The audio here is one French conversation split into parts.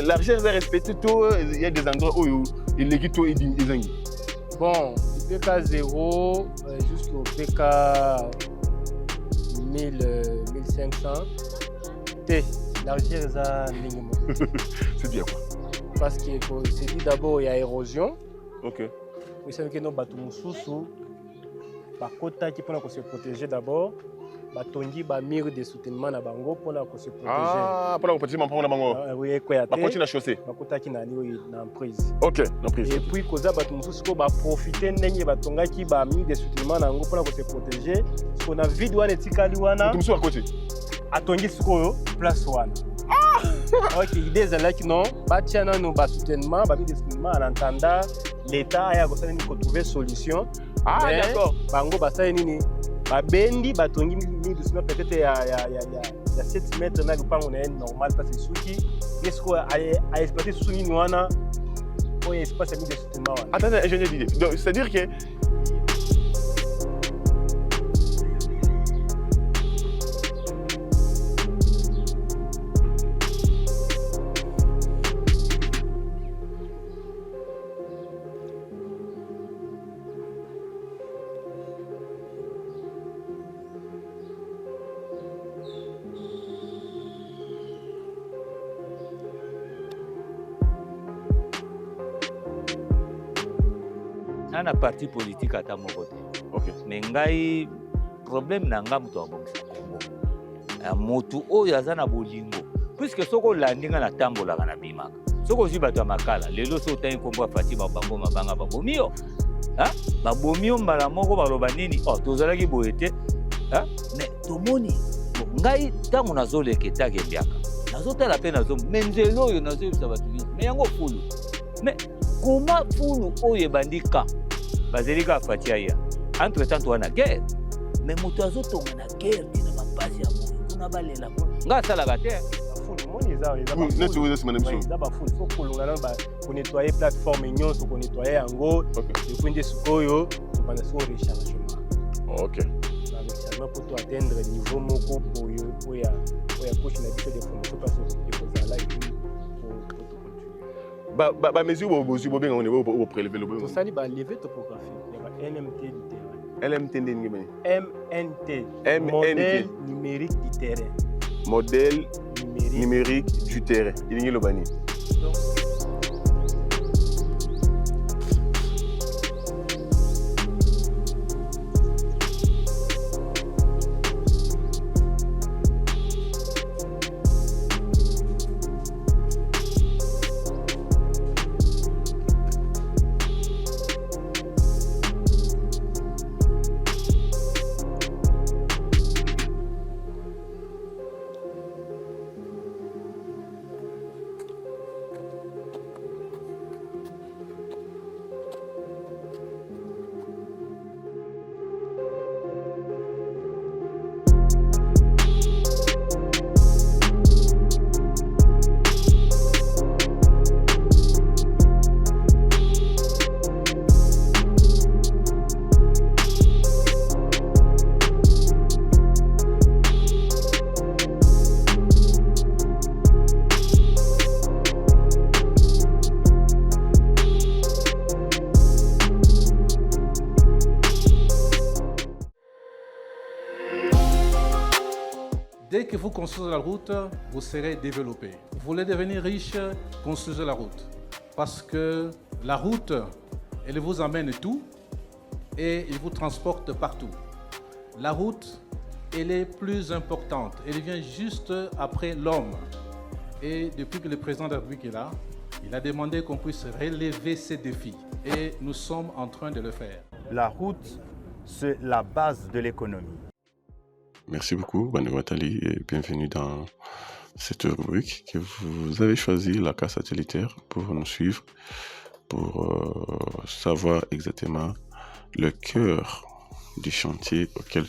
l'argent est respecté, il y a des endroits où il est tout et Bon, du PK 0 jusqu'au PK 1500, l'argent est un minimum. C'est bien quoi? Parce que c'est dit d'abord il y a érosion. Ok. Vous savez que nos bateaux sous par côté qui pour se protéger d'abord. Batongi ba mur de soutènement na bango pour se protéger. Ah, pour la protéger mon na bango. Oui, quoi. Ba continue à chausser. Ba kota ki na li na emprise. OK, na prise. Et puis koza bato mususu ko ba profiter ndenge batonga ki ba mur de soutènement na bango pour se protéger. Parce qu'on a vide wana etikali wana. Mususu à côté. Atongi sikoyo place wana. OK, idée là qui non, ba tiana no ba soutènement, ba mur de soutènement en entendant l'état aya ko sala ni ko trouver solution. Ah, d'accord. Bango ba sala nini? Babendi batongi doucement peut-être il y a 7 mètres na lupango na normal parce que souki est-ce qu'on a exploité sous ni wana pour espace mis de soutènement wana. Attendez, ingénieur d'idée. Donc c'est-à-dire que na parti politique ata moko te. OK. Mais ngai problème na nga muto abongisa Congo. Motu oyo aza na bolingo. Puisque soko landinga na tambolaka na bimaka. Soko zi bato ya makala, lelo so tayi kombo afati bango mabanga babomio. Hein? Babomio mbala moko baloba nini? Oh, tozalaki boye te. Hein? Mais tomoni ngai tango nazoleka etake biaka. Nazotala pe nazo menzelo oyo nazoyebisa bato nyonso. Mais yango fulu. Mais comment fulu oyo bandika? Bazalika afati aya. Entre temps wana guerre. Mais moto azotonga na guerre dina bapasi ya kuna balela ko. Nga salaka te. Fulu moni za net vous êtes madame. Ça ba fulu faut kolonga na ba ko nettoyer plateforme nyonso ko nettoyer yango. Et puis nde sikoyo tobanda so rechargement. OK. Rechargement pour atteindre niveau moko pour ya coach na biso de formation parce que kozala et puis Ba mesure bo bien on est au prélever le tout ça li ba lever topographie. NMT du terrain. LMT ndenge MNT. Modèle numérique du terrain. Modèle numérique du terrain. Il y a le bani. Dès que vous construisez la route, vous serez développé. Vous voulez devenir riche, construisez la route. Parce que la route, elle vous amène tout et elle vous transporte partout. La route, elle est plus importante. Elle vient juste après l'homme. Et depuis que le président de la République est là, il a demandé qu'on puisse relever ces défis. Et nous sommes en train de le faire. La route, c'est la base de l'économie. Merci beaucoup, Banewatali, et bienvenue dans cette rubrique que vous avez choisi, la case satellitaire, pour nous suivre, pour savoir exactement le cœur du chantier auquel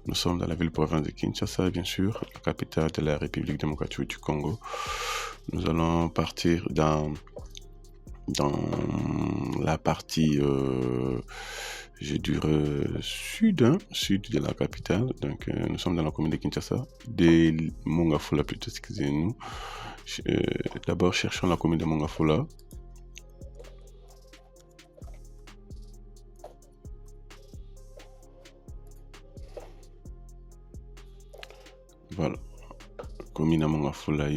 nous sommes dans la ville-province de Kinshasa, bien sûr, la capitale de la République démocratique du Congo. Nous allons partir dans la partie, je dirais, sud de la capitale. Donc, nous sommes dans la commune de Kinshasa, de Mongafula plutôt, excusez-nous. D'abord, cherchons la commune de Mongafula. Voilà. Commune de Mongafula,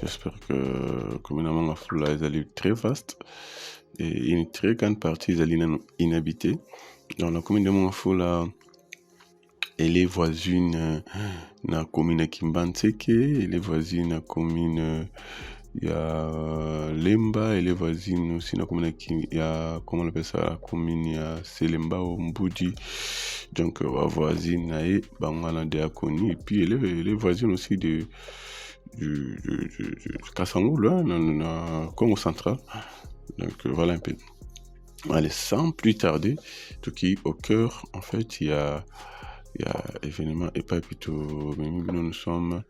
j'espère que commune de Mongafula est très vaste et une très grande partie est inhabitée. Dans la commune de Mongafula, elle est voisine de la commune de Kimbanseke, elle est voisine de la commune de Lemba, elle est voisine aussi de la commune de comment on appelle ça, la commune de Selemba ou Mboudi. Donc, voisine de Bangala de Akoni, et puis elle est voisine aussi du Kassangou, là, dans le Congo central. Donc, voilà un peu. Allez, sans plus tarder, tout qui au cœur, en fait, il y a événement et pas plutôt, mais nous sommes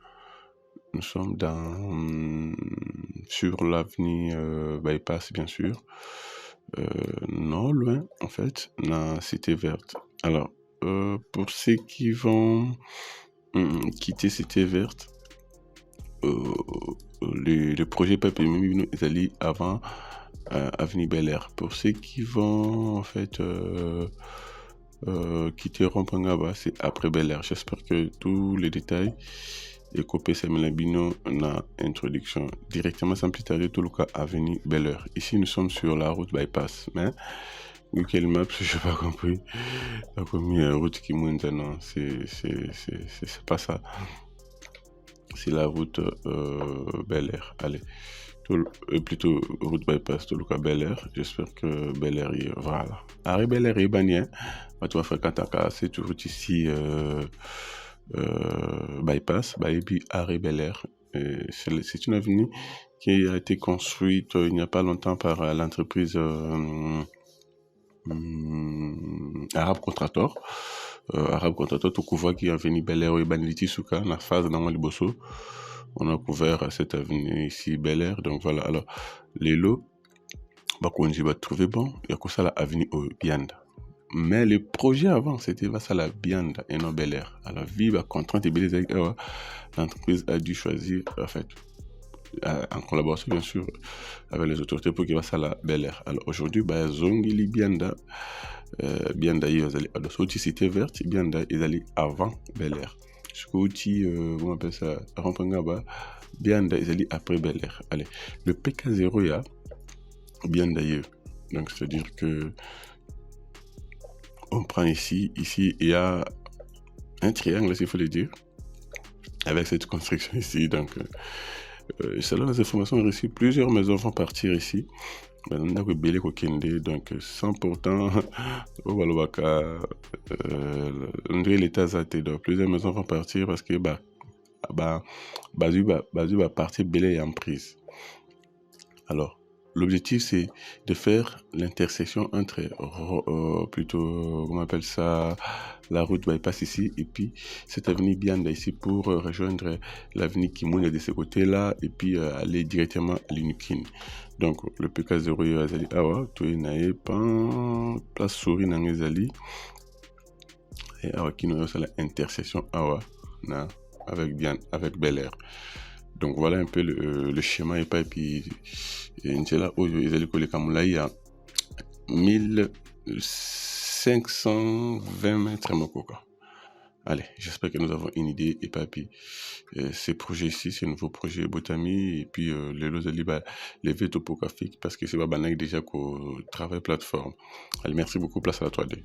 sur l'avenue Bypass, bien sûr, non loin, en fait, dans la Cité Verte. Alors, pour ceux qui vont quitter Cité Verte, le projet Pape Mimino est allé avant Avenue Bel Air. Pour ceux qui vont en fait quitter Rompangaba, c'est après Bel Air. J'espère que tous les détails et copier Samelabino dans l'introduction. Directement sans plus tarder, tout le cas Avenue Bel Air. Ici nous sommes sur la route Bypass, mais Google Maps, je n'ai pas compris. La première route qui monte, non, c'est pas ça. C'est la route Bel Air. Allez, plutôt route Bypass, tout le cas Bel Air. J'espère que Bel Air, voilà. Arrêt Bel Air est banni. Tu vas faire Kataka, c'est tout route ici Bypass, et puis Arrêt Bel Air. C'est une avenue qui a été construite il n'y a pas longtemps par l'entreprise Arabe Contractor. Arabe Contractor, tout couvert qui est venu Bel Air et Baniliti Souka, la phase dans le Bosso. On a couvert cette avenue ici, Bel Air. Donc voilà, alors, les lots, on va trouver bon, il y a que ça la avenue Bianda. Mais le projet avant, c'était la Bianda et non Bel Air. Alors, vive contrainte et belle l'entreprise a dû choisir, en fait, en collaboration bien sûr avec les autorités pour qu'il va la Bel Air. Alors aujourd'hui, Zongili Bianda, Bianda ils allaient à la Cité Verte, Bianda ils allaient avant Bel Air. Jusqu'au on appelle ça Rompangaba, Bianda ils allaient après Bel Air. Allez, le PK0 il y a Bianda y. Donc c'est-à-dire que on prend ici il y a un triangle, s'il faut le dire, avec cette construction ici. Donc selon les informations reçues, plusieurs maisons vont partir ici. Donc, sans pourtant, l'état zaté. Donc, plusieurs maisons vont partir parce que Bazu va partir belé en prise. Alors, l'objectif c'est de faire l'intersection entre plutôt, comment on appelle ça, la route bypass ici et puis cette avenue Bianda ici pour rejoindre l'avenue Kimoun de ce côté-là et puis aller directement à l'Unikin. Donc le PK0 Yazali Awa, tout est naé pan place souris dans Yazali et Awa qui nous a la intersection Awa na avec Bel Air. Donc voilà un peu le schéma et puis là où ils allaient coller comme là il y a 1520 mètres à Mokoka. Allez, j'espère que nous avons une idée et puis ces projets ici, ces nouveaux projets Botami et puis les Lozaliba, les Vétopocafik parce que c'est pas banal déjà qu'au travail plateforme. Allez, merci beaucoup, place à la 3D.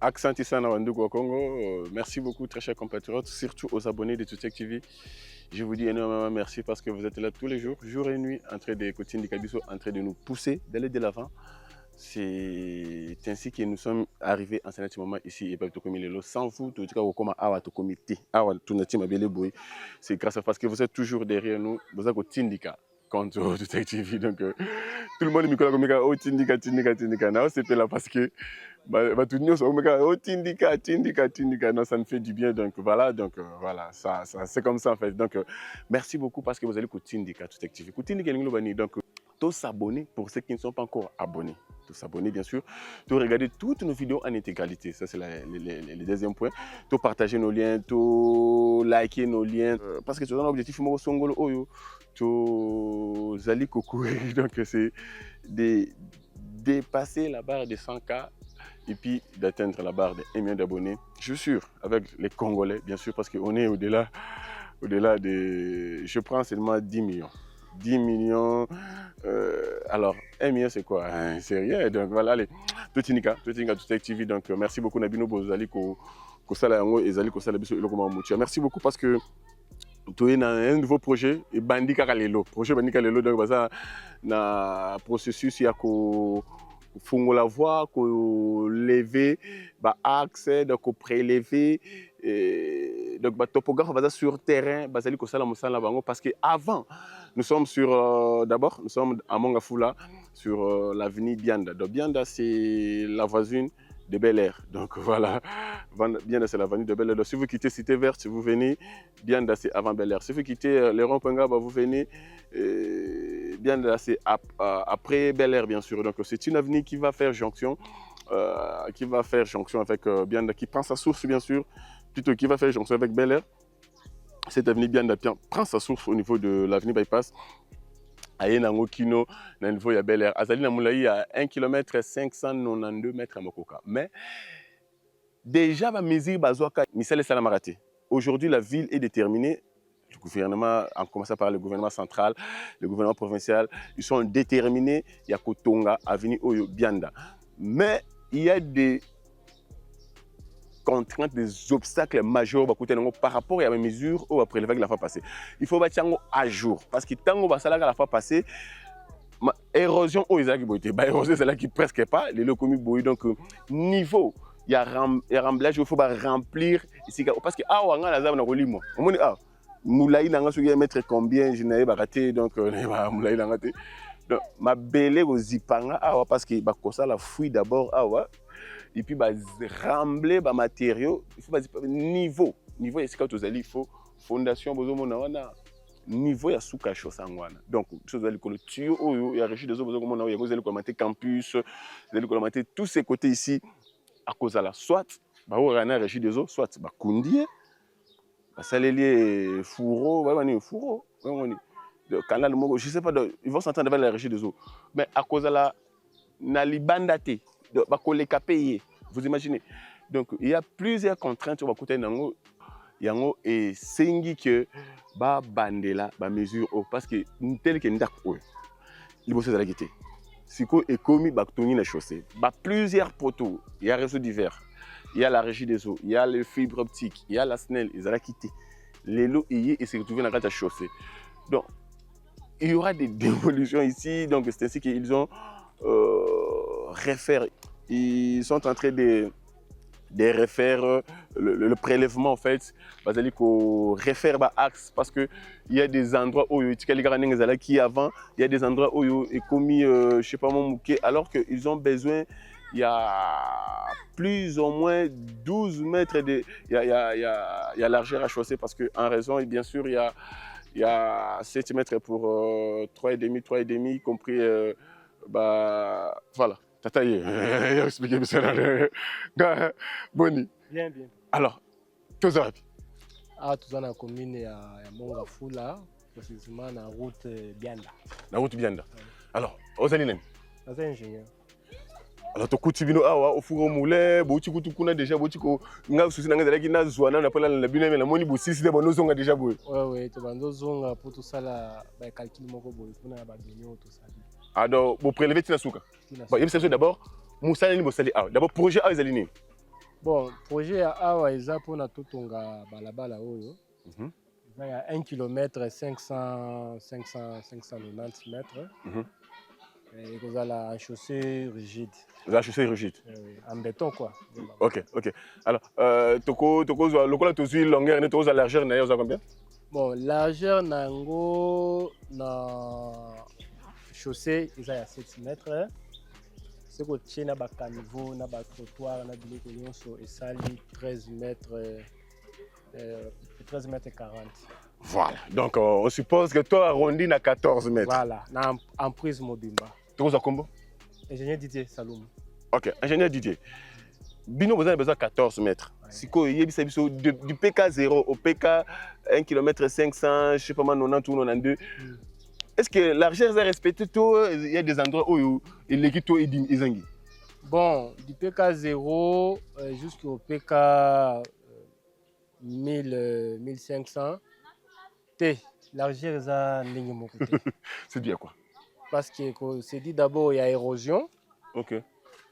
Accent Sana Wanduko au Congo. Merci beaucoup, très chers compatriotes, surtout aux abonnés de Tutech TV. Je vous dis énormément merci parce que vous êtes là tous les jours, jour et nuit, en train de continuer de Kabiso, en train de nous pousser, d'aller de l'avant. C'est ainsi que nous sommes arrivés en ce moment ici et sans vous, tout cas, comme à votre comité, c'est grâce à parce que vous êtes toujours derrière nous, vous avez Tindika contre Tutech TV. Donc, tout le monde me dit oh Tindika, non, c'est là parce que non, ça me fait du bien, donc voilà, ça c'est comme ça en fait. Donc merci beaucoup parce que vous allez Tindika Tutech TV. Donc tous s'abonner pour ceux qui ne sont pas encore abonnés. Tous s'abonner bien sûr, tous regarder toutes nos vidéos en intégralité, ça c'est le deuxième point. Tous partager nos liens, tous liker nos liens, parce que c'est un objectif moi songolo oyo, tous allez coucourir, donc c'est de dépasser la barre de 100K et puis d'atteindre la barre de 1 million d'abonnés. Je suis sûr, avec les Congolais, bien sûr, parce qu'on est au-delà de... Je prends seulement 10 millions. 10 millions, alors 1 million c'est quoi? C'est rien, donc voilà, allez, Totinika, Tutech TV, donc merci beaucoup Nabino Bozali, merci beaucoup parce que tu es dans un nouveau projet, et Bandika Kalelo, projet Bandika Kalelo, donc ça, na processus, il y a faut la voie, qu'on lever, bah accès, donc prélever, donc bah topographe va sur terrain, basali ko sala musala bango parce que avant nous sommes sur d'abord nous sommes à Mongafula sur l'avenue Bianda. Donc Bianda c'est la voisine de Bel-Air. Donc voilà, Bianda c'est l'avenue de Bel-Air. Donc si vous quittez Cité Verte, vous venez, Bianda c'est avant Bel-Air. Si vous quittez les Ronds-Penga, bah, vous venez, Bianda c'est après Bel-Air bien sûr. Donc c'est une avenue qui va faire jonction, avec Bianda, qui prend sa source bien sûr, plutôt qui va faire jonction avec Bel-Air. Cette avenue Bianda prend sa source au niveau de l'avenue Bypass. Aye nango kino na niveau ya Bel-Air. Azali na Moulaï à 1 km 592 mètres à Mokoka. Mais déjà ba mesure bazwaka misale salamarate. Aujourd'hui la ville est déterminée. Le gouvernement, en commençant par le gouvernement central, le gouvernement provincial, ils sont déterminés. Il y a Kotonga, avenue Oyo Bianda. Mais il y a des contraintes, des obstacles majeurs par rapport à la mesure où après le vague la fois passée. Il faut battre à jour parce que tant que ça la fois passée, érosion aux érosion c'est là qui presque pas les locaux donc niveau il y a remblage, il faut remplir ici parce que ah on a la zone na kolimo on dit ah moulaï nanga so mettre combien je n'avais pas raté donc moulaï nanga te donc ma belle aux zipanga ah parce que ba kosa la fouille d'abord ah ouais. Et puis bah rembler bah matériaux il faut bah niveau ici quand vous allez il faut fondation bozomo na wana niveau ya suka chosangwana donc vous allez le tuyau il y a régie des eaux bozomo na vous allez commenter campus vous allez commenter tous ces côtés ici à cause de la soit bah on a régie des eaux soit bah kundie bah salélier fourreau bah on fourreau le canal mogo je sais pas ils vont s'entendre avec la régie des eaux mais à cause de la nalibandate vous imaginez. Donc il y a plusieurs contraintes au côté nango yango et sengi que ba bandela ba mesure parce que tel que ndak o liboso za la gité siko ekomi ba toni na chaussée ba plusieurs poteaux il y a réseau divers il y a la régie des eaux il y a les fibres optiques il y a la SNEL ils ont quitté les lots et se retrouver dans la chaussée donc il y aura des dévolutions ici donc c'est ainsi qu'ils ont ils sont en train de refaire le prélèvement en fait, c'est-à-dire qu'on refaire l'axe parce qu'il y a des endroits où qui avant, il y a des endroits où il est commis, je sais pas mon mouquet, alors qu'ils ont besoin, il y a plus ou moins 12 mètres il y a largeur à chaussée parce qu'en raison, et bien sûr, il y a 7 mètres pour 3,5, y compris, voilà. Tata, expliquez ça. Boni. Bien. Alors, tout ça. Ah, tout ça dans la commune ya Mongafula, précisément dans la route Bianda. La route Bianda. Alors, aux Alinen. Aux ingénieurs. Alors, tu coûtes bino awa au four au moulin, boti kutu kuna déjà boti ko nga susi nanga zalaki na zwana na pala na bino la moni bosisi de bono zonga déjà boy. Ouais, tu bando zonga pour tout ça là, ba calcul moko boy, kuna ba donyo tout ça. Alors, vous prélevez Tinasuka. Bon, il s'agit d'abord, Moussa Bosali. D'abord, projet A, ils alignent. Bon, projet ya awa eza mpona totonga balabala oyo. Il y a 1 km 590 mètres. Et vous avez la chaussée rigide. La chaussée rigide. En béton quoi. Ok. Alors, le longueur et la largeur, vous avez combien? Bon, largeur nango na chaussée, il y a 7 mètres. C'est que tu as un caniveau, un trottoir, un billet et ça 13 mètres 40. Voilà. Donc, on suppose que toi, arrondi à 14 mètres. Voilà, en prise mobimba. Tu as combien? Ingénieur Didier Saloum. Ok, ingénieur Didier. Bino, vous avez besoin de 14 mètres. Si vous avez du PK0 au PK 1 km 500, je ne sais pas, 90 ou 92. Est-ce que la largeur est respectée? Il y a des endroits où l'équipe est dingue. Bon, du PK0 jusqu'au PK 1500, largeur est à l'ingénieur. C'est bien quoi? Parce que c'est dit d'abord il y a érosion. Ok.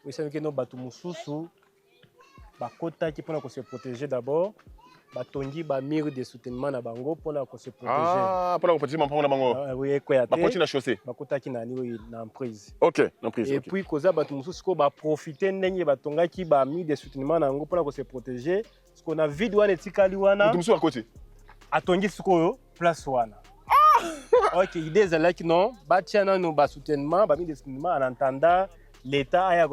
Vous savez que nos bateaux moussous, bakota qui pour se protéger d'abord, batongi ba mur de soutènement na bango pour se protéger. Ah, pour protéger mon na bango. Oui, quoi. Ba continue à chaussée. Bakota qui na ni na emprise. Ok, emprise. Et puis koza bateau moussous ko ba profiter ndenge batonga qui ba mur de soutènement na bango pour se protéger. Parce qu'on a vide wana etikali wana. Bateau moussous à côté. Atongi sikoyo place wana. Ok, l'idée est que non, bâtir nos soutènement, ba mur de soutènement en entendant l'État a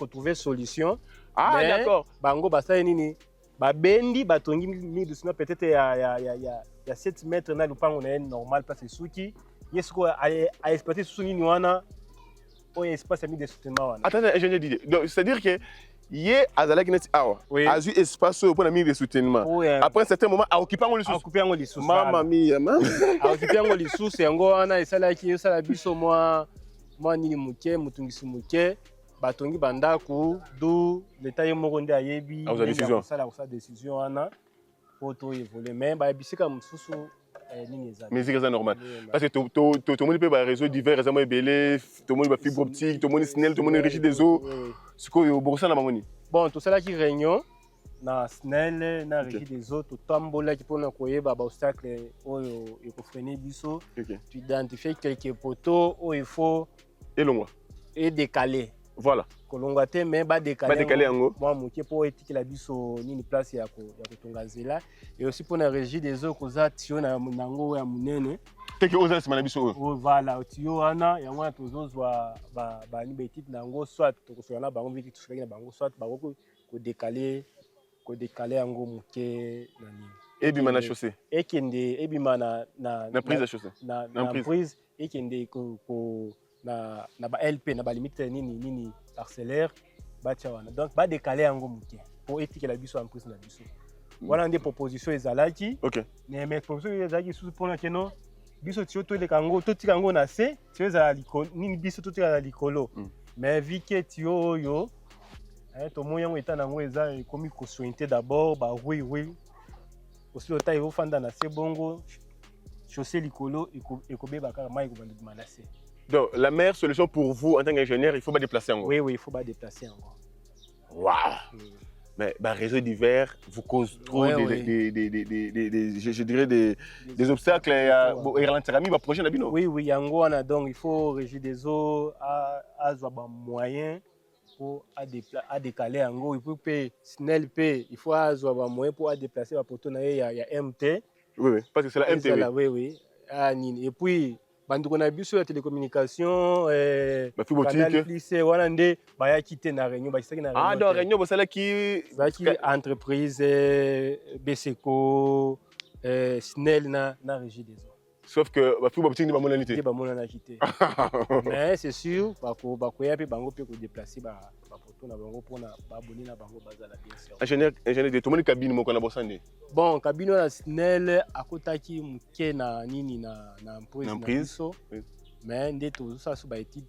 trouvé une solution. Ah, d'accord. Bango basa nini ba bendi batongi midusina peut-être il y a 7 mètres na lupango na normal parce que souki yesko a exploiter sous ni wana o espace mi de soutènement wana. Attendez, ingénieur Didier. Donc c'est-à-dire que yé azalaki neti awa a eu espace pour la mi de soutènement. Après un certain moment a occupé ngo lisusu. Occupé ngo lisusu. Mama mia, mama. A occupé ngo lisusu yango wana esalaki yosala biso moi nini muke mutungisi muke batongi bandaku du l'État ye moko nde ayebi kosala décision wana po to évoluer mais ba bisika mususu nini ezali mais c'est normal parce que tout monde peut ba réseau divers récemment ebele tout monde ba fibre optique tout monde SNEL tout monde riche des eaux sikoyo bokosala mangoni. Bon to sala ki réunion na SNEL na riche des eaux to tambola ki pona koyeba ba obstacle oyo ekofrener biso tu identifier quelques poteaux où il faut et décaler. Voilà. Kolonga te mais ba décaler yango. Moi moké pour étiquer biso nini place ya kotonga nzela et aussi pour na régie des eaux koza tio na nango ya munene. Teke oza sima biso. Voilà, tio wana yango tozozwa ba ni betite nango soit tokosola na bango viki tosaki na bango soit ba ko décaler yango moké na nini. Ebima na chaussée. Ekende ebima na prise à chaussée. Na prise ekende ko na ba LP na ba limite nini parcellaire batia wana donc ba décaler yango muke pour étiquer la biso en prise na biso voilà des propositions ezalaki OK mais propositions ezalaki sous pour que non biso tio to le kango to tika yango na se tio za likolo nini biso to tika likolo mais vike tio yo to moya ngo eta nango eza komi ko sointer d'abord ba oui aussi le taille au fanda na se bongo chaussée likolo ekobeba kaka mai ko banda na se. Donc, la meilleure solution pour vous en tant qu'ingénieur, il faut pas déplacer encore. Oui, il faut pas déplacer encore. Waouh! Mais réseau divers vous cause trop je dirais des obstacles et ralentir ami prochain abino. Oui, yango wana donc il faut régie des eaux à ba moyen pour à décaler yango il faut payer SNEL payer il faut avoir ba moyen pour déplacer ba poteau na ya MT. Oui, parce que c'est la MT. Oui. Et puis bandeko na biso ya télécommunication fibre optique wana nde bayaki te na réunion basaki na réunion. Ah donc réunion bosalaki entreprise BCECO SNEL na régie des eaux. Sauf que la fibre optique n'est pas mon unité. N'est pas mon unité. Mais c'est sûr bakoya pe bango pe ko déplacer ba poto na bango pona ba abonner na bango bazala bien sûr. Ingénieur de tout monde cabine moko na bosande. Bon, cabine na SNEL akotaki muke na nini na emprise. Mais nde to ça so ba étude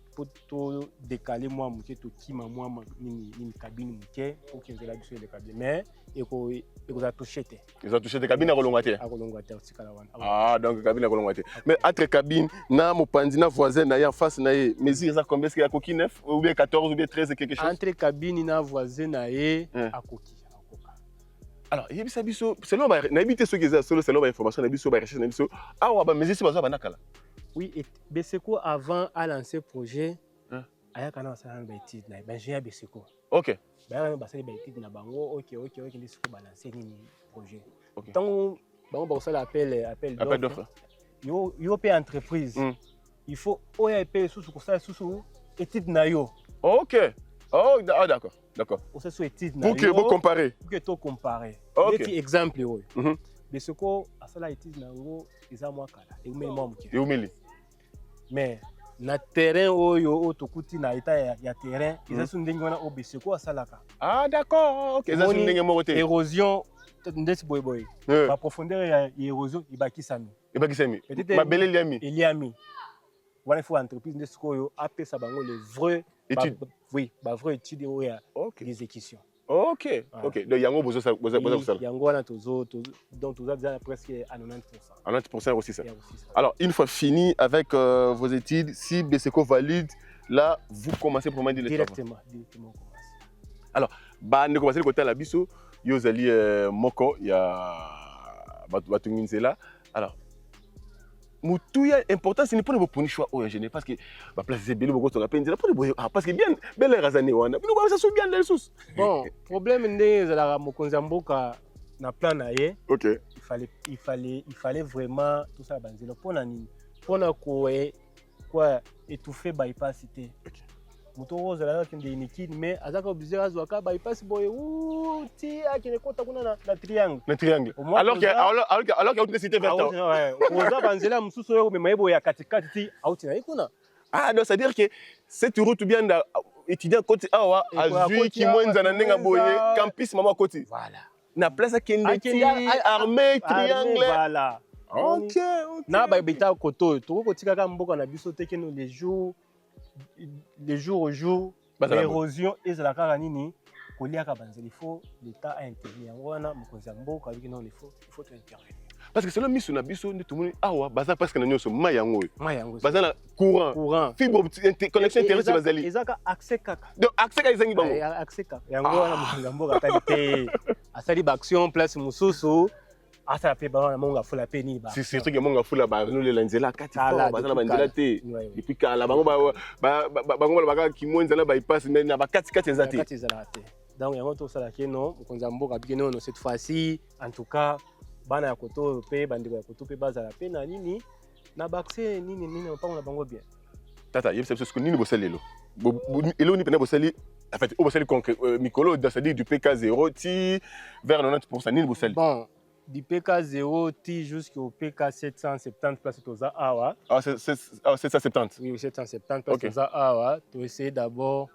pour décaler moi muke to kima moi nini cabine muke pour que je la biso de cabine. Mais eko za toucher te. Ils ont touché des cabines à Rolongate. À Rolongate tikala wana. Ah donc cabine à Rolongate. Mais entre cabine na mopandi na voisin na en face na ye mesure ça combien est-ce qu'il y a coquille 9 ou bien 14 ou bien 13 quelque chose. Entre cabine na voisin na ye akoki. Alors, il y a biso selon ba n'habiter ceux qui sont selon ba information na biso ba recherche na biso awa ba mais ici bazo ba nakala. Oui, et Beseko avant à lancer projet, Hein? aya kana ça ba étude na ba ingénieur Beseko. OK. Ba ba sali ba étude na bango, OK, les siko ba lancer ni projet. OK. Tant bango ba ça appel d'offre. Yo pe entreprise. Il faut oya pe sous ça sous étude na yo. OK. Oh, d'accord. On se sous étude na yo. Pour que vous comparez. Pour que tu comparer. OK. Petit exemple yo. Beseko asala étude na ngo eza mwa kala. Et mais moi muke. Eumeli. Mais na terrain oyo tokuti na état ya terrain eza su ndenge wana o Beseko asalaka. Ah d'accord. OK. Eza su ndenge moko te. Érosion ndeti boy. Ba profondeur ya érosion ibakisami. Ibakisami. Ba belé liami. Eliami. Wana il faut entreprise ndeti koyo apesa bango les vrais études. Oui, ba vrai étude oya l'exécution. OK. OK. Donc yango bozo ça. Yango wana donc toza déjà presque à 90%. À 90% aussi ça. Alors, une fois fini avec vos études, si Beseko valide, là, vous commencez pour mettre les travaux. Directement, on commence. Alors, on commence le côté à la biso, yozali moko, il y a Batunginzela. Alors, Moutouya important, c'est ne pas pour choix au ingénieur parce que la place c'est bien beaucoup de rappels, parce que bien belle razane wana. Nous ça sous bien les sous. Bon, problème ndé zala mokonzi mboka na plan na ye. OK. Il fallait vraiment tout ça banzelo pona nini. Pona quoi étouffer bypass té. Moto ozala kende inikini mais azaka obligé azwaka bypass boy ou ti akine kota kuna na triangle. Na triangle. Alors que autre cité vers toi. Ouais. Oza banzela mususu yo mais mayebo ya katikati ti auti na ikuna. Ah donc ça veut dire que cette route bien étudiant côté awa azui ki mwenza na ndenga boye campus mama côté. Voilà. Na place kende ti armée triangle. Voilà. OK. Na ba bita koto to kotika ka mboka na biso te keno les jours au jour l'érosion ezala kaka nini koliaka banzeli faut l'état a intervenir wana mokonzi mboka avec non il faut intervenir parce que c'est le misu na biso ndi tumuni awa baza presque na nyoso mayango baza na courant fibre connexion internet bazali ezaka accès kaka donc accès ka ezangi bango accès kaka yango wana mokonzi mboka talité asali ba action place mususu asa pe ba na monga fula pe ni ba c'est truc monga fula ba no le nzela kati fort ba na banzela te depuis kala bango ba ki mwenza ba ipasse mais na ba kati ezate kati ezate donc yango to sala ke non mokonzi mboka biki non cette fois-ci en tout cas bana ya koto pe bandiko ya koto pe bazala pe na nini na accès nini na pango na bango bien tata yebisa biso nini bosalelo elo ni pena bosali en fait au bosali concret mikolo c'est-à-dire du PK0 ti vers 90% nini bosali bon du PK0 ti jusqu'au PK 770 place toza awa. Ah, c'est 770. Oui, 770 place toza awa. Tu essaies d'abord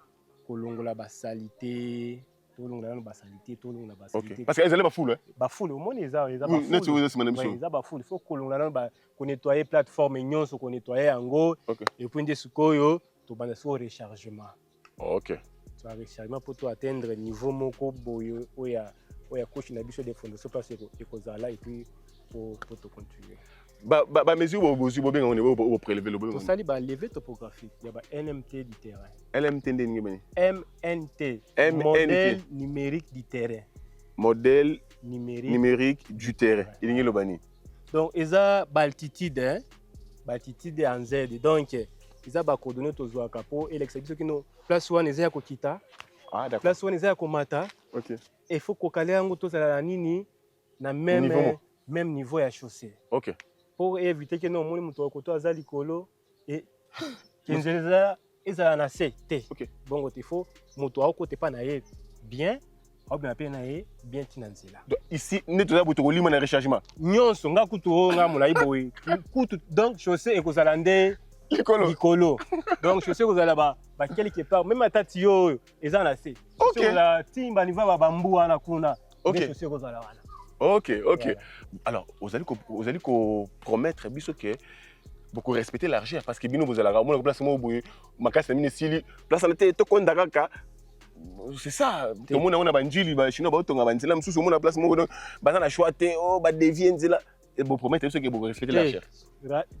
kolongola ba salité, kolongola ba salité. OK. Parce qu'elles allaient ba full. Ba full, au moins ils ba full. Ils ba full, il faut kolongola ba ko nettoyer plateforme nyonso ko nettoyer yango et puis nde sukoyo to banda so rechargement. OK. Tu as rechargement pour atteindre niveau moko boyo oya coach na biso de fondation parce que kozala et puis pour te continuer ba mesure bo bien on prélever le bon pour ça ba lever topographique il y a ba NMT du terrain LMT ndenge bani MNT modèle numérique du terrain modèle numérique du terrain il ngi lo bani donc eza ba altitude en Z donc eza ba coordonnées tozwa kapo et l'exception kino place one eza ya kokita place one eza ya komata. OK. Il faut qu'on calme un autre à nini na même niveau à chaussée. OK. Pour éviter que nous moni muto koto azali kolo et kinzeza eza na sété. OK. Bon il faut muto a côté pas na bien ou bien pe na bien tinanzela. Donc ici neto za buto kolima na rechargement. Nyonso nga kutu nga mulai boy. Kutu donc chaussée et kozala ndé likolo. Donc chaussée kozala ba quelque part même atati yo eza na sé. OK. La timba ni va ba mbu ana kuna. OK. Chaussée kozala wana. OK. Voilà. Alors vous allez promettre biso que beaucoup respecter l'argent parce que bino vous allez ramona place mo boye makasi mine sili place na te to konda kaka. C'est ça. Tout le monde a banjili ba chino ba tonga banzela msusu mona place mo donc ba na choix te ba dévier nzela et vous promettre biso que vous respecter l'argent.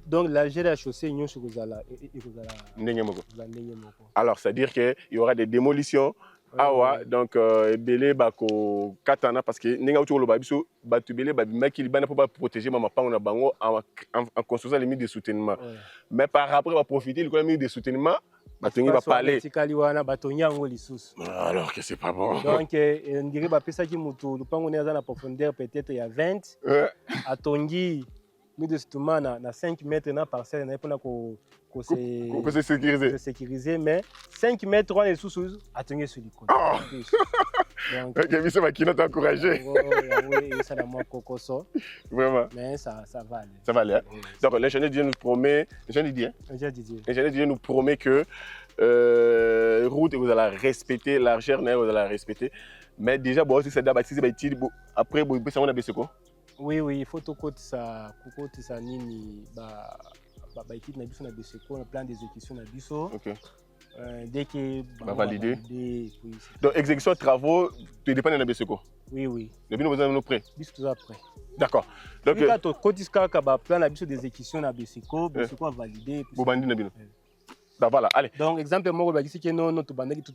Donc l'argent de la chaussée nyonso kozala et kozala ndenge moko. Alors c'est à dire que il y aura des démolitions awa donc ebele bako katana parce que ninga uti oloba biso bato ebele babimaki libanda mpo baprotéger mapango na bango en construisant les murs de soutènement mais par après baprofiter likola murs de soutènement batongi bapale etikali wana batongi yango lisusu alors que c'est pas bon donc on dirait bapesaki moto lupango ne aza na profondeur peut-être ya 20 atongi murs de soutènement na 5 mètres na parcelle na ye mpona se sécuriser mais 5 mètres wana lisusu atongi sur likolo donc biso bakino t'encourager ça la moi kokoso vraiment mais ça va aller ça va aller hein? Donc l'ingénieur Didier nous promet l'ingénieur Didier nous promet que route vous allez respecter largeur vous allez respecter mais déjà bon si ça d'abord si c'est après bon ça on a baissé quoi oui il faut tout ça nini ba équipe na biso na Beseko na plan d'exécution na biso OK dès que validé donc exécution de travaux tu dépend de Beseko oui le bino vous avez prêt biso tout après d'accord donc quand to kotiska ka ba plan na biso d'exécution na Beseko a validé bobandi na bino donc voilà allez donc exemple moi ba kisi que non to bandaki tout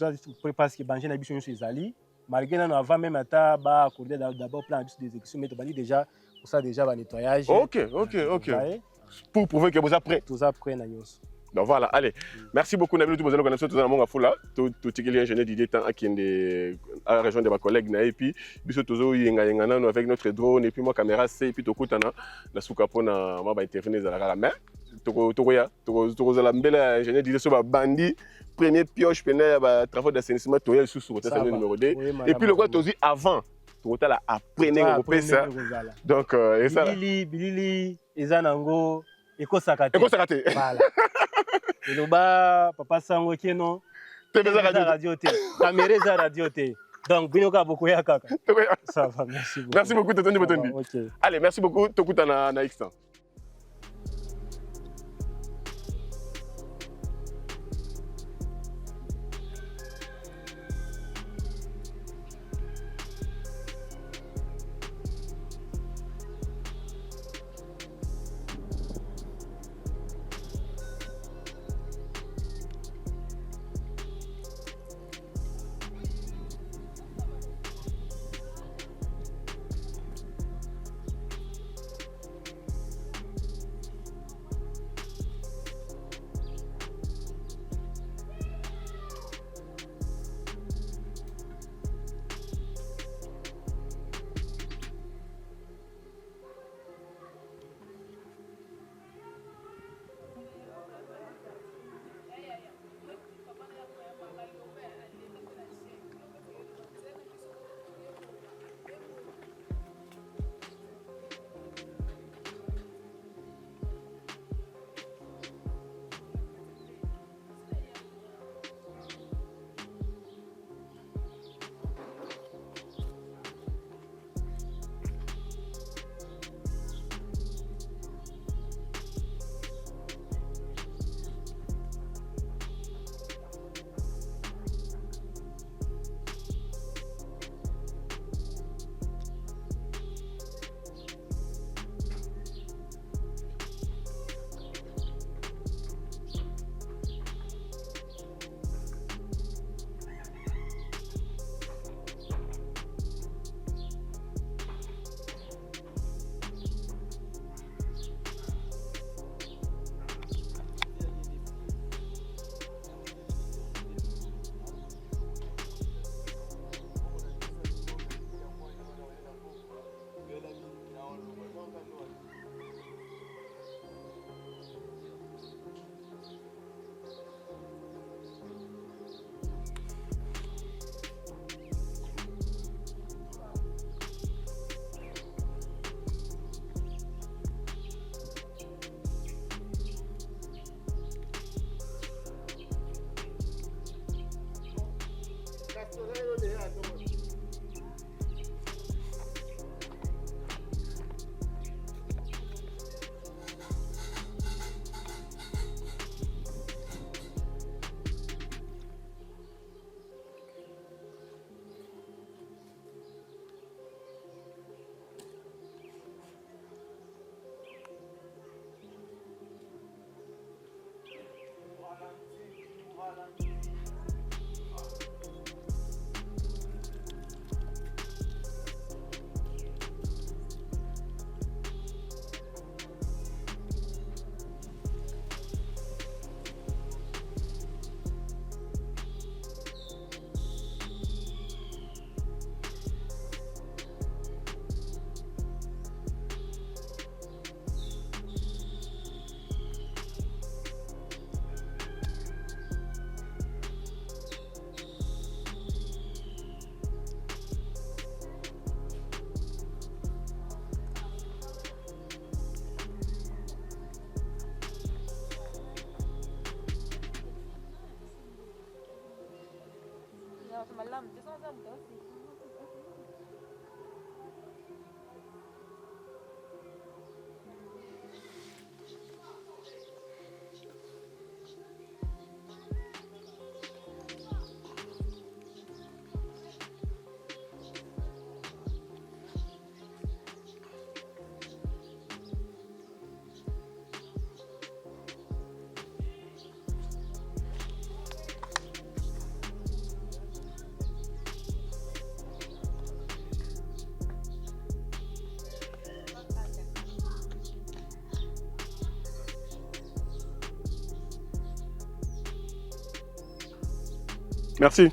parce que banje na biso nyonso ezali malgré non avant même ata ba accorder d'abord plan na biso d'exécution mais to bandi déjà pour ça déjà ba nettoyage OK pour prouver que vous êtes prêt tout ça prêt na nyonso donc voilà allez merci beaucoup Nabil tout bonjour connaissez tout dans mon fula tout tikeli ingénieur Didier temps akende à rejoindre des collègues na et puis biso tozo yenga nano avec notre drone et puis moi caméra c'est et puis tokutana na suka pona ma ba intervenir za la mais toko la mbele ingénieur Didier so ba bandi premier pioche pena ba travaux d'assainissement toyel sous ça numéro 2 et puis le quoi tozi avant totala après négocier ça donc et ça bilili ezanango ekosakate voilà eloba papa sango keno TV radio te caméra radio te donc binoka beaucoup ya kaka ça va merci beaucoup Totondi Botondi allez merci beaucoup tokuta na instant Merci.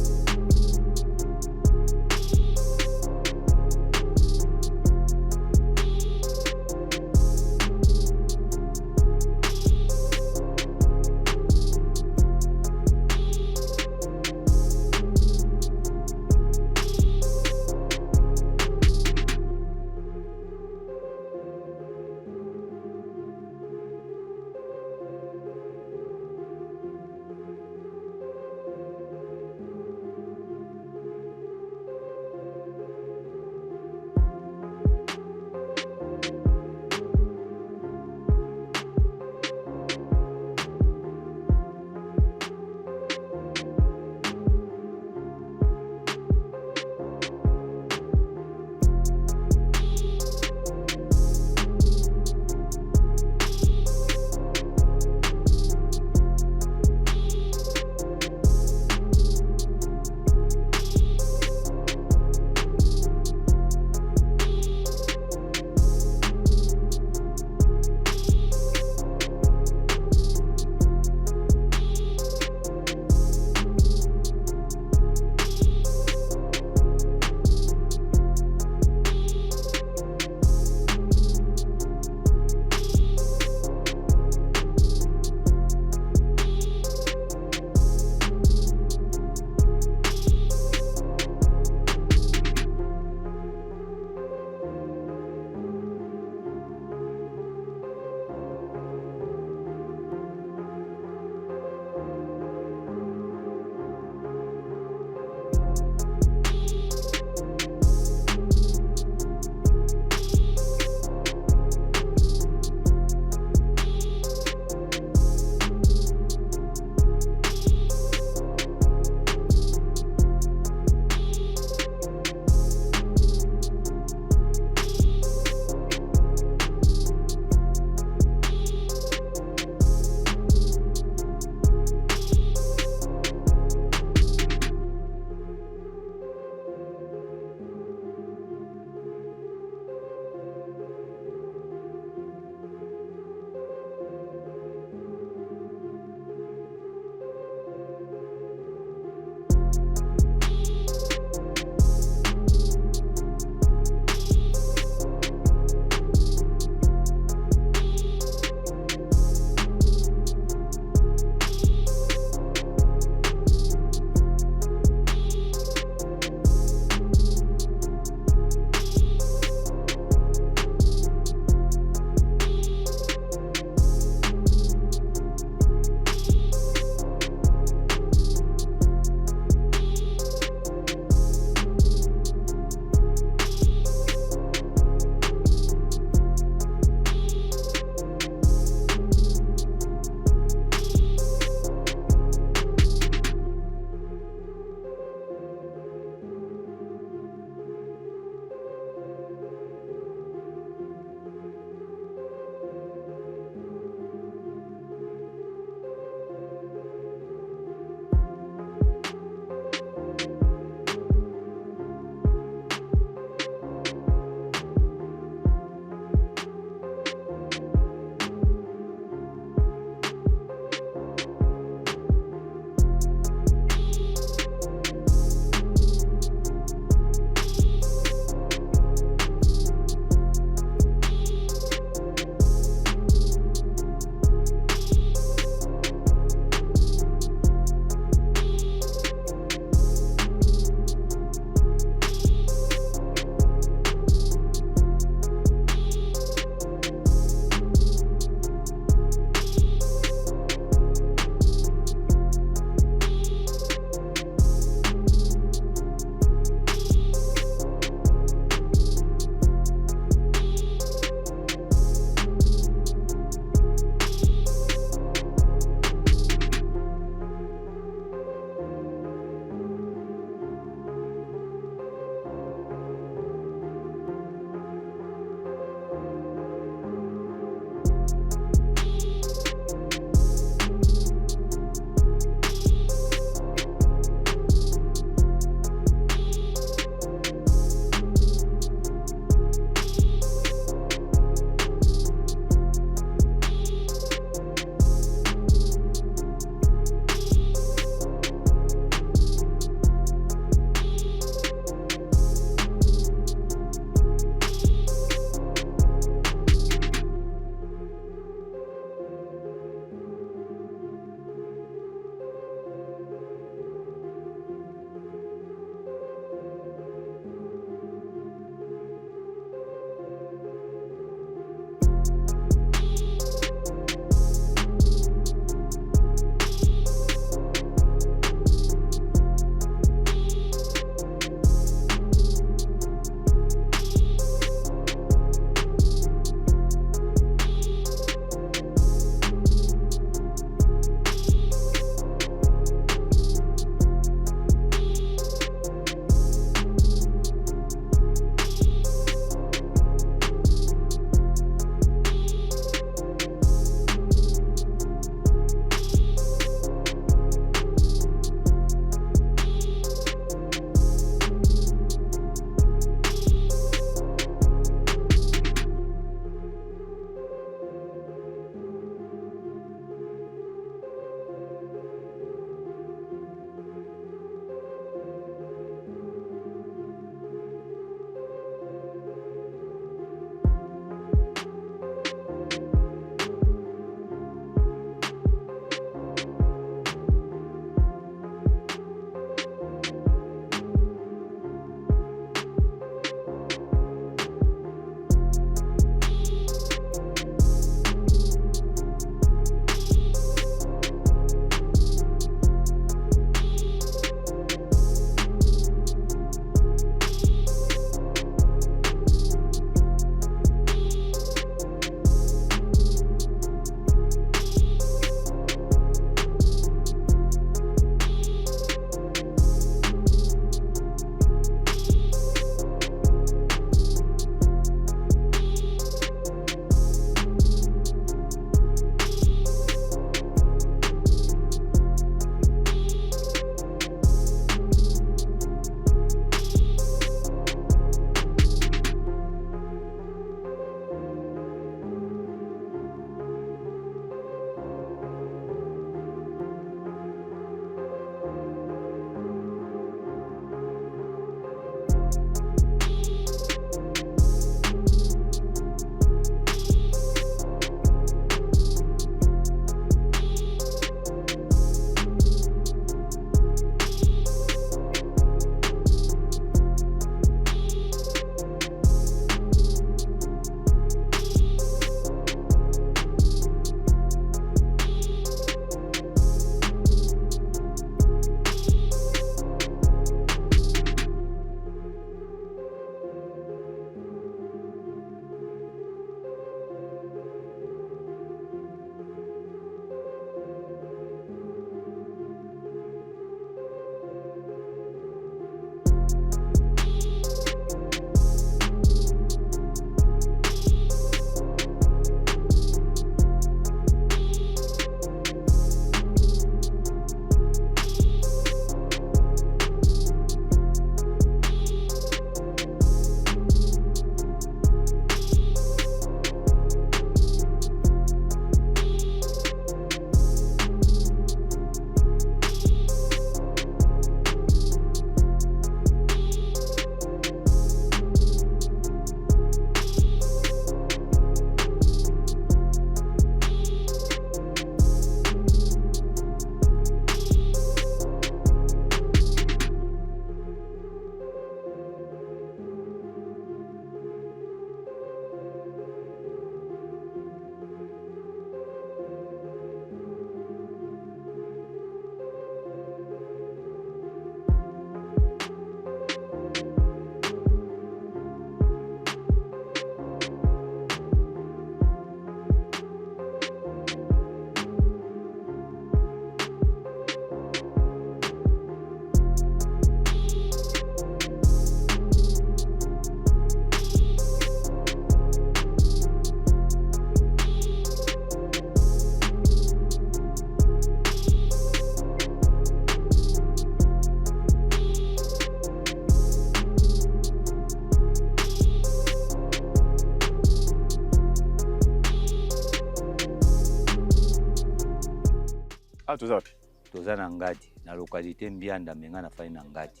Ah, toza wapi? Toza na Ngadi, na localité Mbianda menga na fai na Ngadi.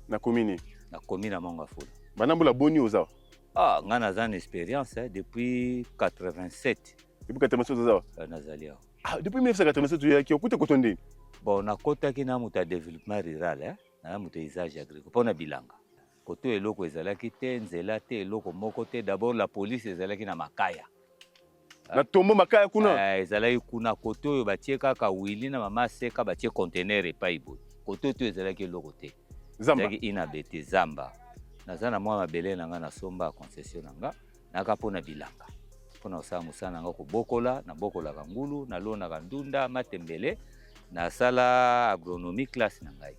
Na commune. Na commune na Mongafula. Banambula boni oza. Ah, nga na zan expérience depuis 87. Depuis 87 oza. Nazali awa. Ah, depuis 1987 tu yaki okute kotonde. Bon, nakotaki na muta développement rural, na muta usage agricole pona bilanga. Koto eloko ezalaki te, nzela te, eloko moko te. D'abord la police ezalaki na makaya. Na tombo makaya kuna. Ezalaki kuna koto oyo batie kaka wili na mama seka batie conteneur epai boye. Koto to ezalaki eloko te. Zamba. Ezalaki inabete zamba. Naza na mwa mabele na nga na somba concession na nga naka pona bilanga. Pona osala musana nga kobokola na bokola kangulu na lona kandunda matembele na sala agronomie classe na ngai.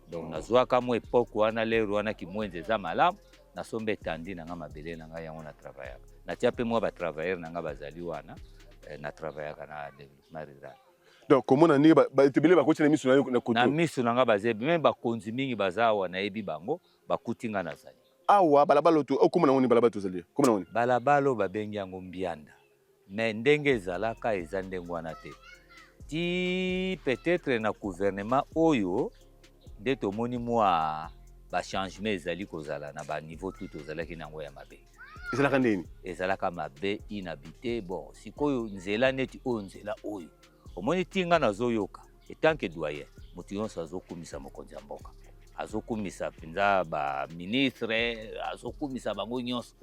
Donc nazwaka mo époque wana lero wana kimwenze za malamu na somba etandi na nga mabele na nga yango na travailler. Na tia pe mo ba travailler na nga bazali wana na travailler na développement rural. Donc comment on a ba tebele ba koti na misu na koto. Na misu na nga bazebi même ba konzi mingi bazawa na yebi bango bakutinga na zali. Awa balabalo to okoma na ngoni balabalo to zali. Koma na ngoni. Balabalo babengi yango Mbianda. Mais ndenge ezalaka eza ndenge wana te. Ti peut-être na gouvernement oyo nde tomoni mwa ba changement ezali kozala na ba niveau tout ozalaki nango ya mabe. Ezalaka ndeni? Ezalaka mabe inhabité. Bon, sikoyo nzela neti oyo nzela oyo. Omoni tinga nazoyoka etanke doyen mutu yonso azokumisa mokonzi ya mboka. Azokumisa pinza ba ministre, azokumisa bango nyonso.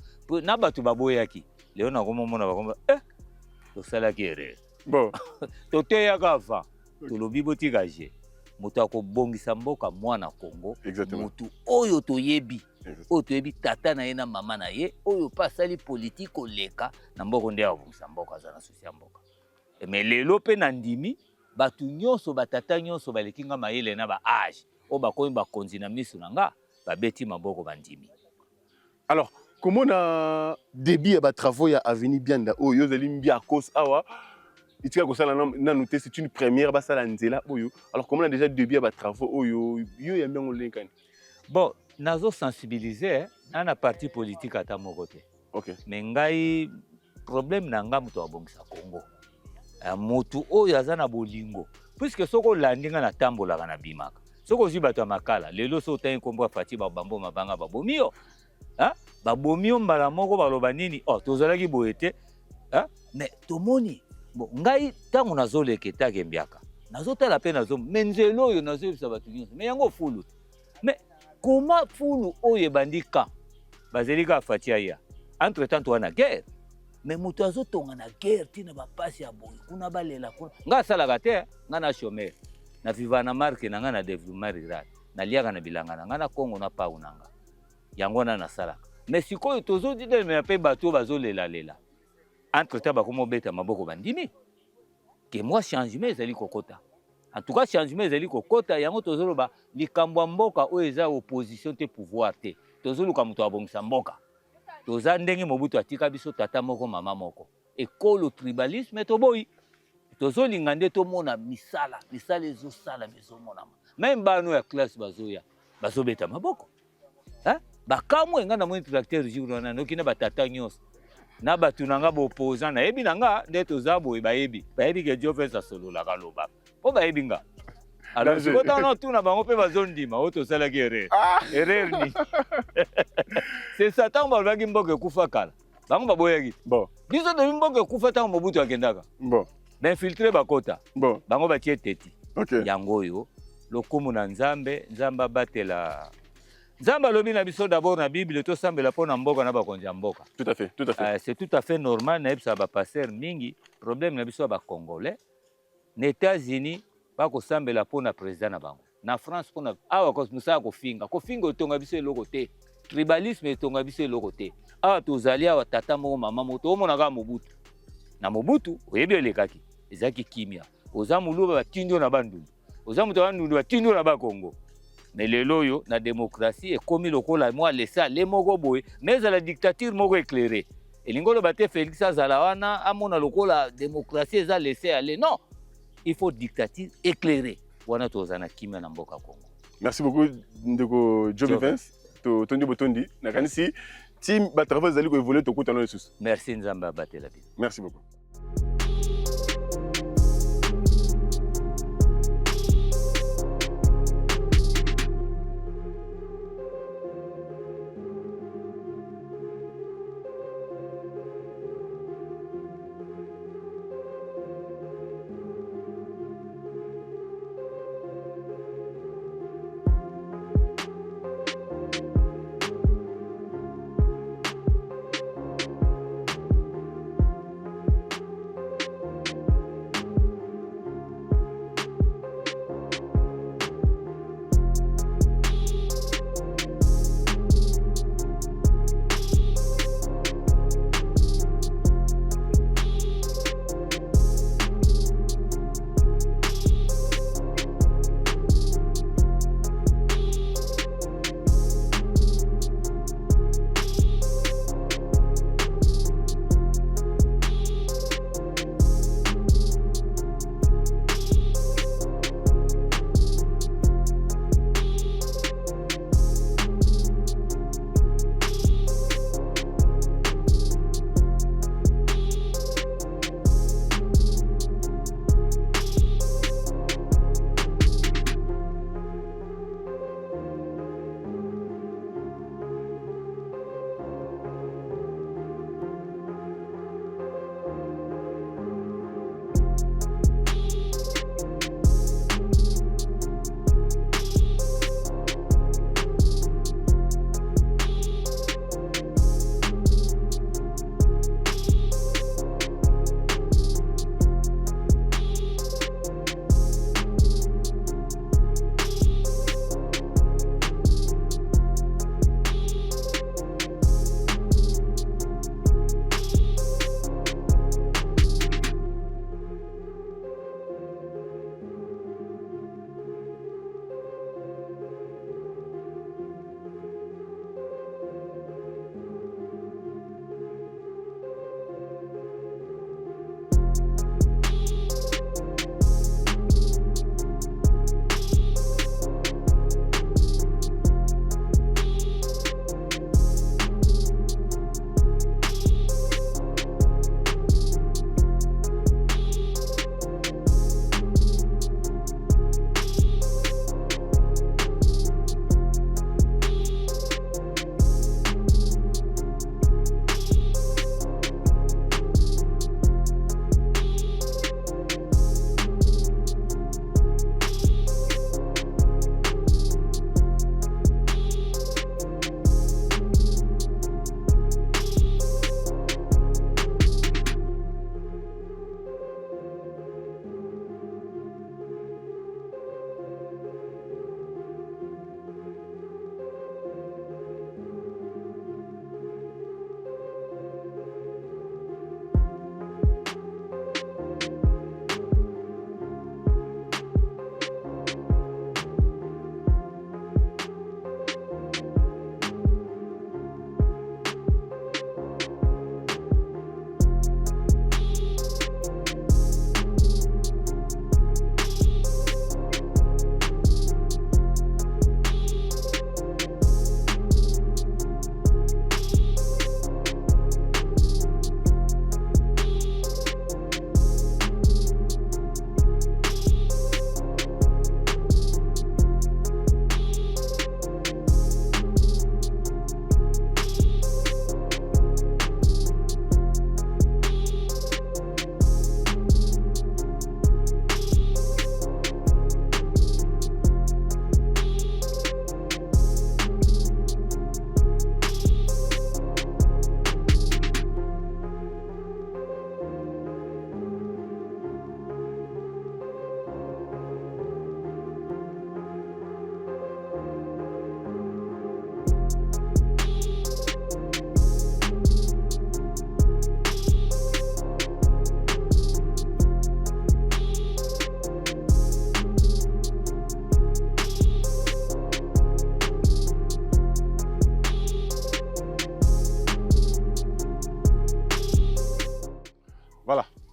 Na batu baboyaki. Leo na komona bakomba tosalaki erreur. Bon. Toteyaka va. Tolobi botigaje. Mutu akobongisa mboka mwana Kongo. Exactement. Mutu oyo toyebi. Oyo toyebi tata na ye na mama na ye. Oyo pasali politique oleka na mboko nde abongisa mboka za na susi ya mboka. Mais lelo pe na ndimi batu nyonso batata nyonso balekinga mayele na ba âge. O bakoyi bakonzi na misu na nga babeti maboko bandimi. Alors, comment na débit ba travaux ya Avenue Bianda oyo zali mbia cause awa itika ko sala na noté c'est une première ba sala nzela oyo. Alors comment on a déjà débit ba travaux oyo yo ya mbengo lenkani. Bon, nazo sensibiliser na parti politique ata moko te. OK. Mais ngai problème na nga muto abongisa Congo. Mutu oyo aza na bolingo puisque soko landinga na tambola na bimaka. Soko zi bato makala lelo so tayi kombo fati ba bambo mabanga babomio. Babomio mbala moko baloba nini? Tozalaki boyete. Mais tomoni bon ngai tango nazoleke take mbiaka. Nazotala pe nazo menzelo oyo nazobisa bato nyonso. Mais yango fulu. Mais comment fulu oyo bandika bazelika fati ya. Entre temps wana guerre. Mais mutu azotonga na guerre tina bapasi ya boye kuna balela kuna nga salaka te nga na chômeur na viva na marque na nga na développement rural na liaka na bilanga na nga na Congo na pau na nga yango na salaka. Mais sikoyo tozodi de me pe bato bazolela lela entre temps bakomo beta maboko bandimi que moi changement ezali kokota. En tout cas changement ezali kokota yango tozoloba likambo mboka oyo eza opposition te pouvoir te tozoluka mutu abongisa mboka. Toza ndenge Mobutu atika biso tata moko mama moko. Ekolo tribalisme toboyi. Tozolinga nde tomona misala ezosala mezomona. Même bano ya classe bazoya bazobeta maboko. Bakamwe nga na moni tracteur jour wana nokina batata nyonso. Na batu nanga bopoza na yebi nanga nde toza boyi bayebi. Bayebi ke Dieu fait sa solo la kaloba. Po bayebi nga. Alors si kota na tuna bango pe bazondima oto sala ki erreur. Erreur ni. C'est ça tant balaki mboke kufa kala. Bango baboyaki. Bon. Biso de mboke kufa tant Mobutu akendaka. Bon. D'infiltrer bakota. Bon. Bango batie teti. OK. Yango yo lokumu na Nzambe, Nzamba batela. Nzamba lobi na biso d'abord na Bible to sambela pona mboka na bakonzi ya mboka. Tout à fait, tout à fait. C'est tout à fait normal na ebisa ba pasteur mingi, problème na biso ba congolais. Na États-Unis bako sambela pona président na bango. Na France pona awa ko musala kofinga otonga biso eloko te. Tribalisme etonga biso eloko te. Awa tozali awa tata moko mama moto omona ka Mobutu. Na Mobutu oyebi elekaki ezaki kimia. Oza muluba batindio na bandundu. Oza muto bandundu batindio na ba Congo. Mais lelo yo na démocratie ekomi lokola moi laisser les moko boye mais la dictature moko éclairée. Elingolo bate Félix azala wana amona lokola démocratie eza laisser aller. Non. Il faut dictature éclairée. Wana tozana kimia na mboka Congo. Merci beaucoup ndeko Joby Vince. To tondi botondi na kanisi team ba travaux zali ko évoluer to kutana lesus. Merci Nzamba batela. Merci beaucoup.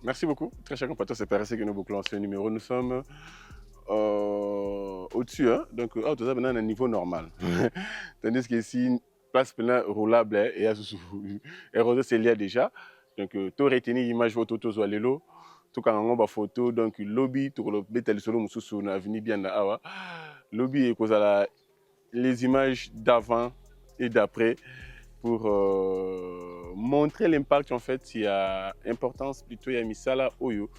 Merci beaucoup. Très cher compatriote, c'est par ici que nous bouclons ce numéro. Nous sommes au-dessus, hein? Donc, tout ça maintenant à un niveau normal. Tandis qu'ici, place plein roulable et à ce c'est lié déjà. Donc, tout retenir l'image photo, tout soit l'élo. Tout quand on a photo, donc lobby, tout le bétel solo mususu na avenue bien là awa. Lobby et cause les images d'avant et d'après pour montrer l'impact en fait, il y a importance plutôt il y a misala oyo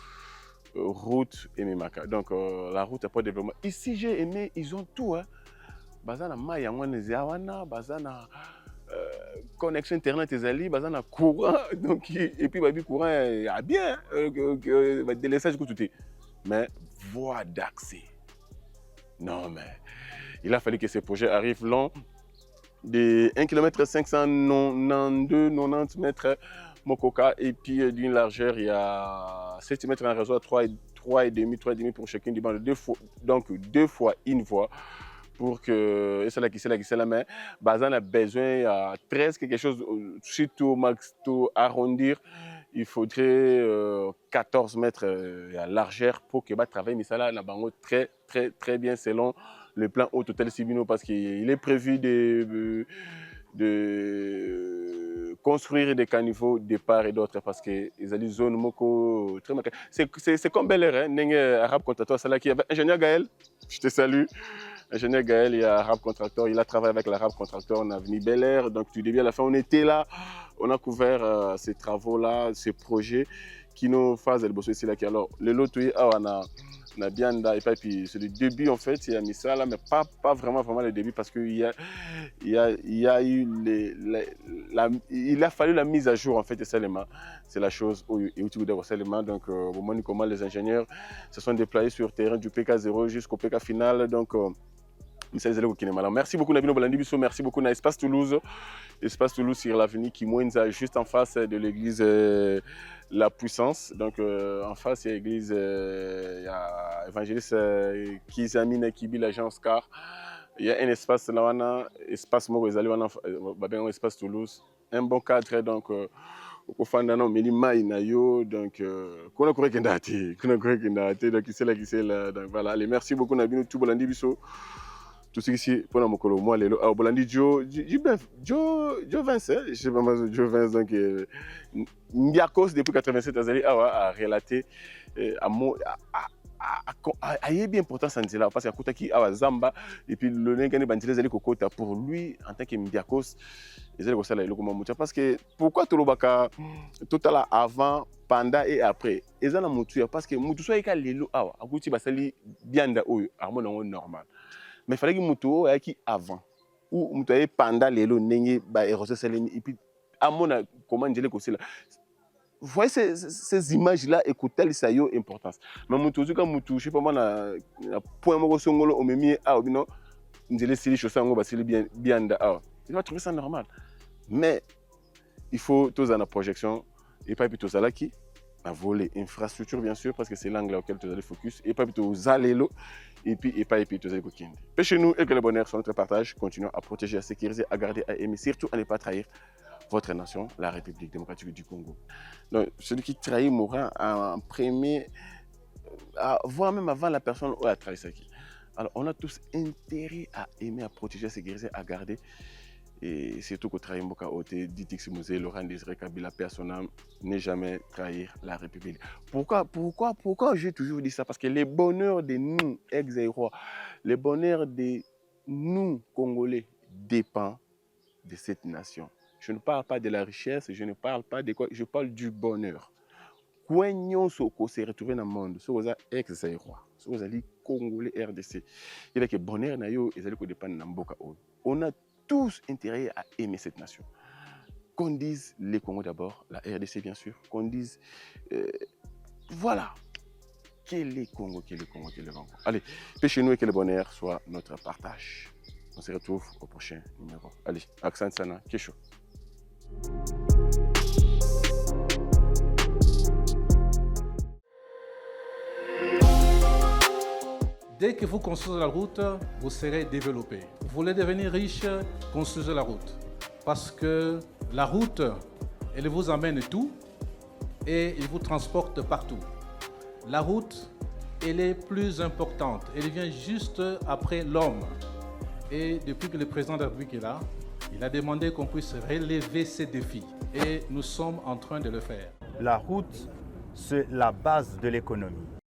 route et memaka. Donc la route a pas de développement. Ici j'ai aimé, ils ont tout hein. Bazana maya ngwane zawana, bazana connexion internet ezali, bazana courant donc et puis babi courant a bien délaissage tout est. Mais voie d'accès. Non mais il a fallu que ces projets arrivent long de 1 km 592 90 mètres Mokoka et puis d'une largeur il y a 7 mètres en réseau 3,5 pour chacune du banc donc 2 fois une voie pour que et c'est là mais Bazan a besoin à 13 quelque chose surtout max tout arrondir il faudrait 14 mètres à largeur pour que travailler mais ça là na bango très bien selon le plan au total Sibino parce qu'il est prévu de construire des caniveaux de part et d'autre parce que les ali zone moko très marqué. C'est comme Bel Air, hein, arabe contracteur, c'est là qui avait ingénieur Gaël, je te salue. Ingénieur Gaël, il est arabe contracteur, il a travaillé avec l'arabe contracteur, on a venu Bel Air, donc du début à la fin on était là, on a couvert ces travaux-là, ces projets qui nous font le bosser ici là. Alors le lot on a bien et puis c'est le début en fait il a mis ça là mais pas vraiment le début parce qu'il y a eu il a fallu la mise à jour en fait seulement c'est la chose où seulement donc au moment comment les ingénieurs se sont déployés sur le terrain du PK0 jusqu'au PK final donc merci beaucoup Nabino Bolandi Bisso, merci beaucoup à Espace Toulouse sur l'avenue Kimwenza juste en face de l'église La Puissance. Donc en face il y a l'église il y a évangéliste Kizamine Kibi l'agence car il y a un espace là espace Mogozali un espace Toulouse un bon cadre donc au fond d'un homme donc qu'on a correct donc c'est là donc voilà allez merci beaucoup Nabino tout Bolandi Bisso tout ce qui est pour mon colo moi les Bolandi Joe Vince je sais pas moi Joe Vince donc Ndiakos depuis 87 a relaté a bien important ça là parce que Kutaki a Zamba et puis le Nengane Bandile Zali Kokota pour lui en tant que Ndiakos ils ont ça là parce que pourquoi Tolobaka total avant pendant et après ils ont la mutu parce que mutu soit ka lelo awa akuti basali bianda oyo harmonie normal mais il fallait que mutu qui avant ou mutu pendant lelo nenge ba erosé seleni et puis à mon comment dire que là vous voyez ces images-là, écoutez, ça a eu importance. Mais je sais pas moi, na point moko songolo au memi ah non, nous les séries choses ngo basili bien ah. Il va trouver ça normal. Mais il faut tous en projection et pas plutôt ça là qui a volé infrastructure bien sûr parce que c'est l'angle auquel tu allez focus et pas plutôt zalelo et pas plutôt zaleko kindi. Chez nous et que le bonheur sur notre partage, continuons à protéger, à sécuriser, à garder, à aimer, surtout à ne pas trahir votre nation, la République démocratique du Congo. Donc, celui qui trahit mourra en premier, voire même avant la personne où elle a trahi ça. Alors, on a tous intérêt à aimer, à protéger, à sécuriser, à garder. Et surtout qu'au trahir Mboka Oté, Ditix Musée, Laurent Désiré Kabila, personne n'est jamais trahir la République. Pourquoi j'ai toujours dit ça? Parce que le bonheur de nous, ex-Aïrois, le bonheur de nous, Congolais, dépend de cette nation. Je ne parle pas de la richesse, je ne parle pas de quoi, je parle du bonheur. Quand on s'est retrouvé dans le monde, c'est aux ex-Aïrois, c'est aux Congolais RDC. Il y a que bonheur, on a tous intérêt à aimer cette nation. Qu'on dise les Congos d'abord, la RDC bien sûr, qu'on dise, voilà, quel est Congo, quel est Congo, quel est Congo. Allez, pêchez-nous et que le bonheur soit notre partage. On se retrouve au prochain numéro. Allez, Accent Sana, Kesho. Dès que vous construisez la route, vous serez développé. Vous voulez devenir riche, construisez la route. Parce que la route, elle vous amène tout et il vous transporte partout. La route, elle est plus importante. Elle vient juste après l'homme. Et depuis que le président de la République est là, il a demandé qu'on puisse relever ces défis. Et nous sommes en train de le faire. La route, c'est la base de l'économie.